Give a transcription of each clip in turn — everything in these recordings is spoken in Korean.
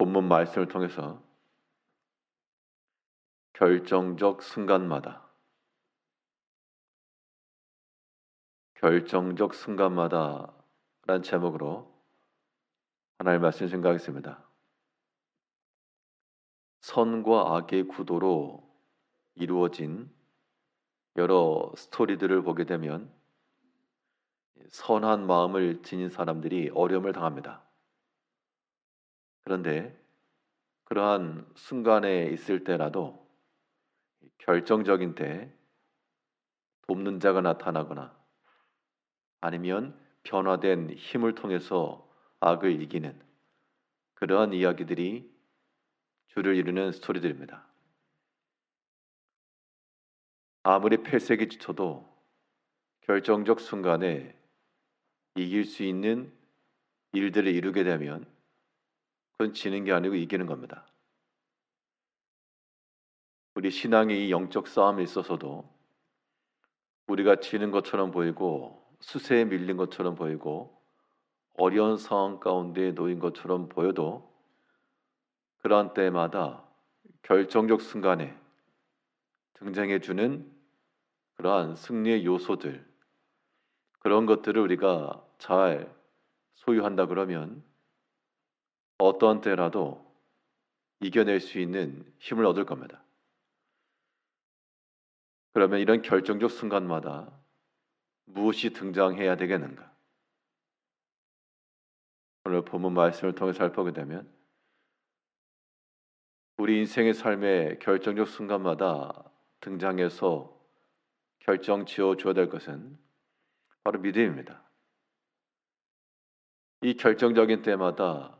본문 말씀을 통해서 결정적 순간마다 라는 제목으로 하나님의 말씀 생각하겠습니다. 선과 악의 구도로 이루어진 여러 스토리들을 보게 되면 선한 마음을 지닌 사람들이 어려움을 당합니다. 그런데 그러한 순간에 있을 때라도 결정적인 때 돕는 자가 나타나거나 아니면 변화된 힘을 통해서 악을 이기는 그러한 이야기들이 주를 이루는 스토리들입니다. 아무리 패색이 짙어도 결정적 순간에 이길 수 있는 일들을 이루게 되면 그건 지는 게 아니고 이기는 겁니다. 우리 신앙의 이 영적 싸움에 있어서도 우리가 지는 것처럼 보이고 수세에 밀린 것처럼 보이고 어려운 상황 가운데 놓인 것처럼 보여도 그러한 때마다 결정적 순간에 등장해주는 그러한 승리의 요소들, 그런 것들을 우리가 잘 소유한다 그러면 어떠한 때라도 이겨낼 수 있는 힘을 얻을 겁니다. 그러면 이런 결정적 순간마다 무엇이 등장해야 되겠는가? 오늘 본문 말씀을 통해 살펴보게 되면 우리 인생의 삶의 결정적 순간마다 등장해서 결정 지어 줘야 될 것은 바로 믿음입니다. 이 결정적인 때마다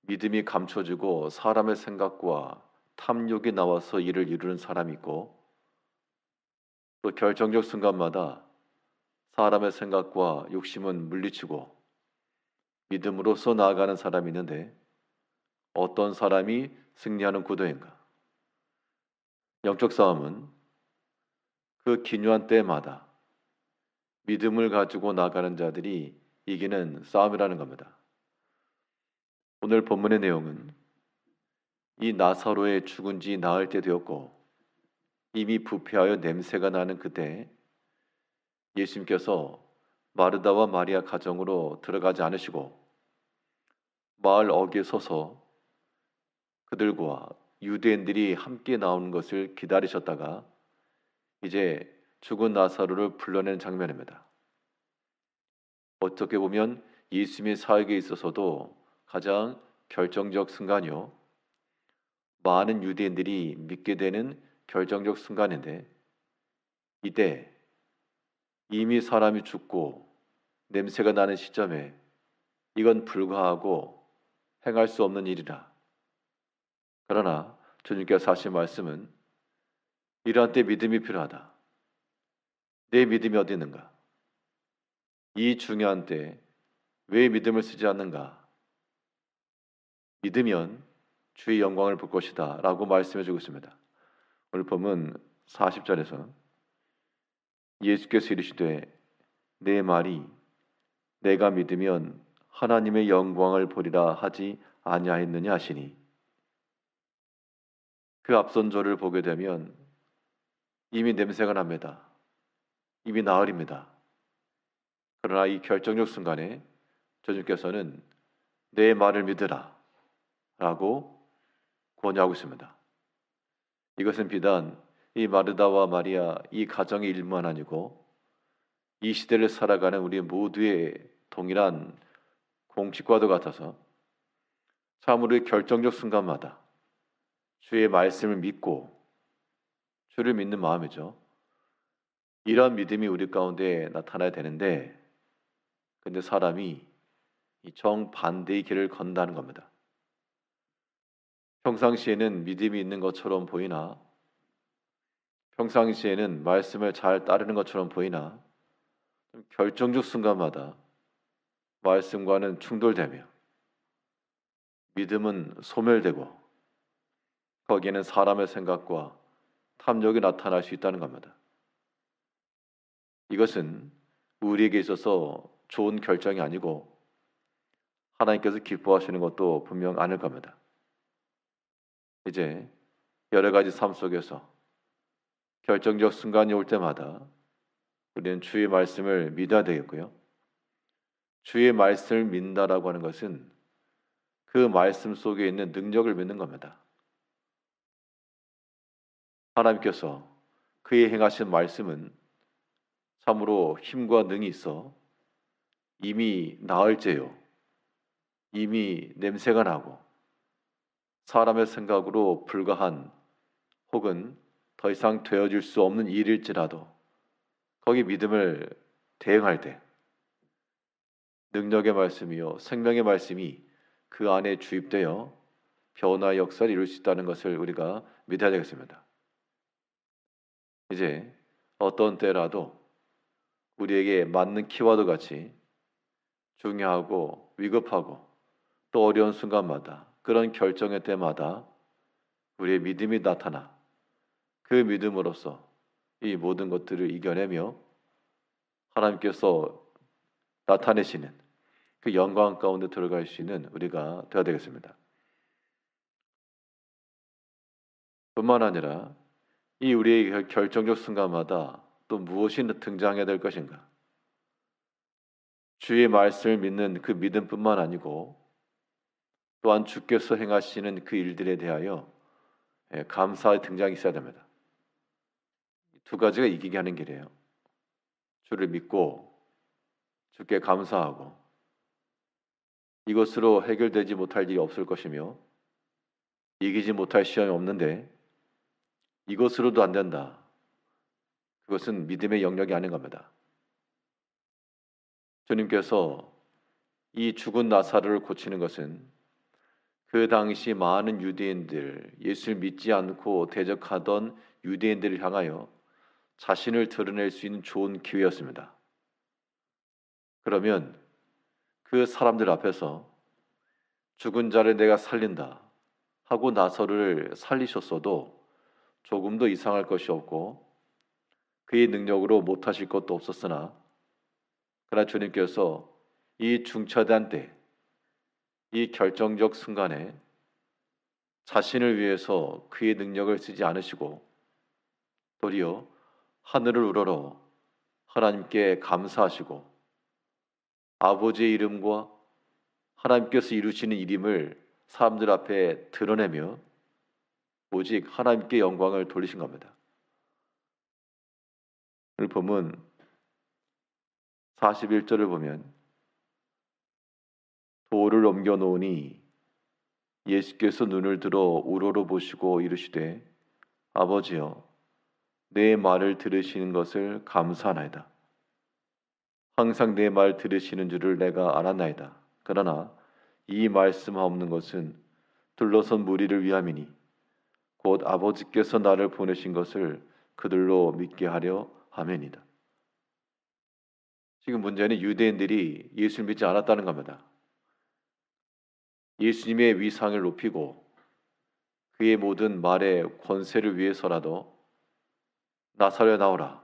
믿음이 감춰지고 사람의 생각과 탐욕이 나와서 일을 이루는 사람이 있고, 또 결정적 순간마다 사람의 생각과 욕심은 물리치고 믿음으로서 나아가는 사람이 있는데 어떤 사람이 승리하는 구도인가? 영적 싸움은 그 기묘한 때마다 믿음을 가지고 나가는 자들이 이기는 싸움이라는 겁니다. 오늘 본문의 내용은 이 나사로의 죽은 지 나흘 때 되었고 이미 부패하여 냄새가 나는 그때 예수님께서 마르다와 마리아 가정으로 들어가지 않으시고 마을 어귀에 서서 그들과 유대인들이 함께 나오는 것을 기다리셨다가 이제 죽은 나사로를 불러내는 장면입니다. 어떻게 보면 예수님의 사역에 있어서도 가장 결정적 순간이요, 많은 유대인들이 믿게 되는 결정적 순간인데, 이때 이미 사람이 죽고 냄새가 나는 시점에 이건 불가하고 행할 수 없는 일이라. 그러나 주님께서 하신 말씀은 이러한 때 믿음이 필요하다. 내 믿음이 어디 있는가? 이 중요한 때 왜 믿음을 쓰지 않는가? 믿으면 주의 영광을 볼 것이다 라고 말씀해 주고 있습니다. 오늘 본문 40절에서 예수께서 이르시되 내 말이 내가 믿으면 하나님의 영광을 보리라 하지 아니하였느냐 하시니, 그 앞선 절을 보게 되면 이미 냄새가 납니다. 이미 나흘입니다. 그러나 이 결정적 순간에 주님께서는 내 말을 믿으라 라고 권유하고 있습니다. 이것은 비단 이 마르다와 마리아 이 가정의 일만 아니고 이 시대를 살아가는 우리 모두의 동일한 공식과도 같아서 참으로 결정적 순간마다 주의 말씀을 믿고 주를 믿는 마음이죠. 이러한 믿음이 우리 가운데 나타나야 되는데, 근데 사람이 이 정반대의 길을 건다는 겁니다. 평상시에는 믿음이 있는 것처럼 보이나, 평상시에는 말씀을 잘 따르는 것처럼 보이나, 결정적 순간마다 말씀과는 충돌되며 믿음은 소멸되고 거기에는 사람의 생각과 탐욕이 나타날 수 있다는 겁니다. 이것은 우리에게 있어서 좋은 결정이 아니고 하나님께서 기뻐하시는 것도 분명 아닐 겁니다. 이제 여러 가지 삶 속에서 결정적 순간이 올 때마다 우리는 주의 말씀을 믿어야 되겠고요. 주의 말씀을 믿는다라고 하는 것은 그 말씀 속에 있는 능력을 믿는 겁니다. 하나님께서 그의 행하신 말씀은 참으로 힘과 능이 있어 이미 나을죄요, 이미 냄새가 나고 사람의 생각으로 불가한 혹은 더 이상 되어질 수 없는 일일지라도 거기 믿음을 대응할 때 능력의 말씀이요 생명의 말씀이 그 안에 주입되어 변화의 역사를 이룰 수 있다는 것을 우리가 믿어야 되겠습니다. 이제 어떤 때라도 우리에게 맞는 키워드 같이 중요하고 위급하고 또 어려운 순간마다 그런 결정의 때마다 우리의 믿음이 나타나 그 믿음으로써 이 모든 것들을 이겨내며 하나님께서 나타내시는 그 영광 가운데 들어갈 수 있는 우리가 되어야 되겠습니다. 뿐만 아니라 이 우리의 결정적 순간마다 또 무엇이 등장해야 될 것인가? 주의 말씀을 믿는 그 믿음뿐만 아니고 또한 주께서 행하시는 그 일들에 대하여 감사의 등장이 있어야 됩니다. 두 가지가 이기게 하는 길이에요. 주를 믿고 주께 감사하고 이것으로 해결되지 못할 일이 없을 것이며 이기지 못할 시험이 없는데 이것으로도 안 된다. 그것은 믿음의 영역이 아닌 겁니다. 주님께서 이 죽은 나사로를 고치는 것은 그 당시 많은 유대인들, 예수를 믿지 않고 대적하던 유대인들을 향하여 자신을 드러낼 수 있는 좋은 기회였습니다. 그러면 그 사람들 앞에서 죽은 자를 내가 살린다 하고 나사로를 살리셨어도 조금도 이상할 것이 없고 그의 능력으로 못하실 것도 없었으나 그러나 주님께서 이 중차대한 때, 이 결정적 순간에 자신을 위해서 그의 능력을 쓰지 않으시고 도리어 하늘을 우러러 하나님께 감사하시고 아버지의 이름과 하나님께서 이루시는 일임을 사람들 앞에 드러내며 오직 하나님께 영광을 돌리신 겁니다. 오늘 본문 41절을 보면 돌을 옮겨 놓으니 예수께서 눈을 들어 우러러 보시고 이르시되 아버지여 내 말을 들으시는 것을 감사하나이다. 항상 내 말 들으시는 줄을 내가 알았나이다. 그러나 이 말씀하옵는 것은 둘러선 무리를 위함이니 곧 아버지께서 나를 보내신 것을 그들로 믿게 하려 함이니이다. 지금 문제는 유대인들이 예수를 믿지 않았다는 겁니다. 예수님의 위상을 높이고 그의 모든 말의 권세를 위해서라도 나사로에 나오라.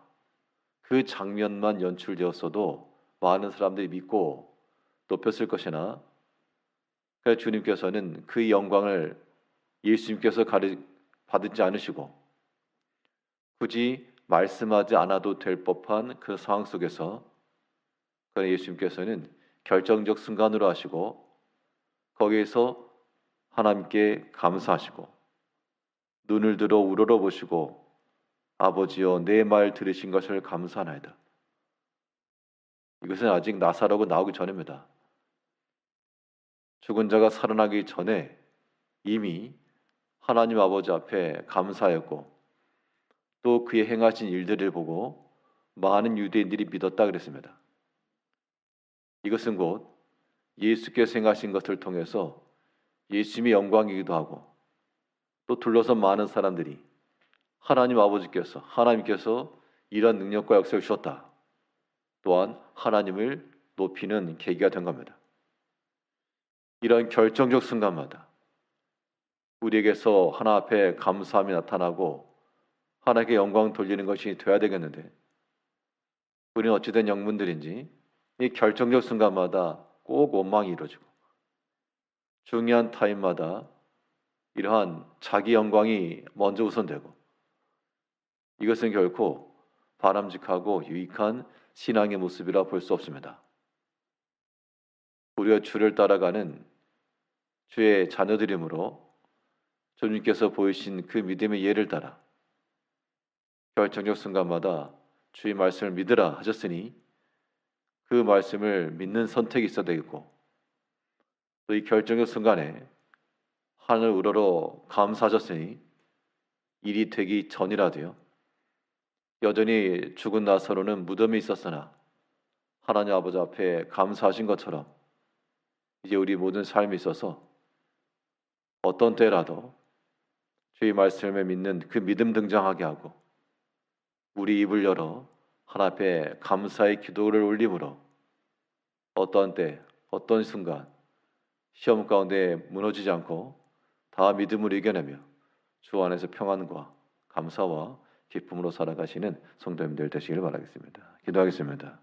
그 장면만 연출되었어도 많은 사람들이 믿고 높였을 것이나 주님께서는 그 영광을 예수님께서 받지 않으시고 굳이 말씀하지 않아도 될 법한 그 상황 속에서 예수님께서는 결정적 순간으로 하시고 거기에서 하나님께 감사하시고 눈을 들어 우러러 보시고 아버지여 내 말 들으신 것을 감사하나이다. 이것은 아직 나사로가 나오기 전입니다. 죽은 자가 살아나기 전에 이미 하나님 아버지 앞에 감사했고 또 그의 행하신 일들을 보고 많은 유대인들이 믿었다 그랬습니다. 이것은 곧 예수께서 행하신 것을 통해서 예수님의 영광이기도 하고 또 둘러선 많은 사람들이 하나님께서 이런 능력과 역사를 주셨다. 또한 하나님을 높이는 계기가 된 겁니다. 이런 결정적 순간마다 우리에게서 하나 앞에 감사함이 나타나고 하나님께 영광 돌리는 것이 돼야 되겠는데 우리는 어찌된 영문들인지 이 결정적 순간마다 꼭 원망이 이루어지고 중요한 타임마다 이러한 자기 영광이 먼저 우선되고 이것은 결코 바람직하고 유익한 신앙의 모습이라 볼 수 없습니다. 우리가 주를 따라가는 주의 자녀들이므로 주님께서 보이신 그 믿음의 예를 따라 결정적 순간마다 주의 말씀을 믿으라 하셨으니 그 말씀을 믿는 선택이 있어야 되겠고 또 이 결정적 순간에 하늘 우러러 감사하셨으니 일이 되기 전이라도요. 여전히 죽은 나사로는 무덤에 있었으나 하나님 아버지 앞에 감사하신 것처럼 이제 우리 모든 삶에 있어서 어떤 때라도 주의 말씀을 믿는 그 믿음 등장하게 하고 우리 입을 열어 하나님 앞에 감사의 기도를 올림으로 어떤 때, 어떤 순간 시험 가운데 무너지지 않고 다 믿음으로 이겨내며 주 안에서 평안과 감사와 기쁨으로 살아가시는 성도님들 되시길 바라겠습니다. 기도하겠습니다.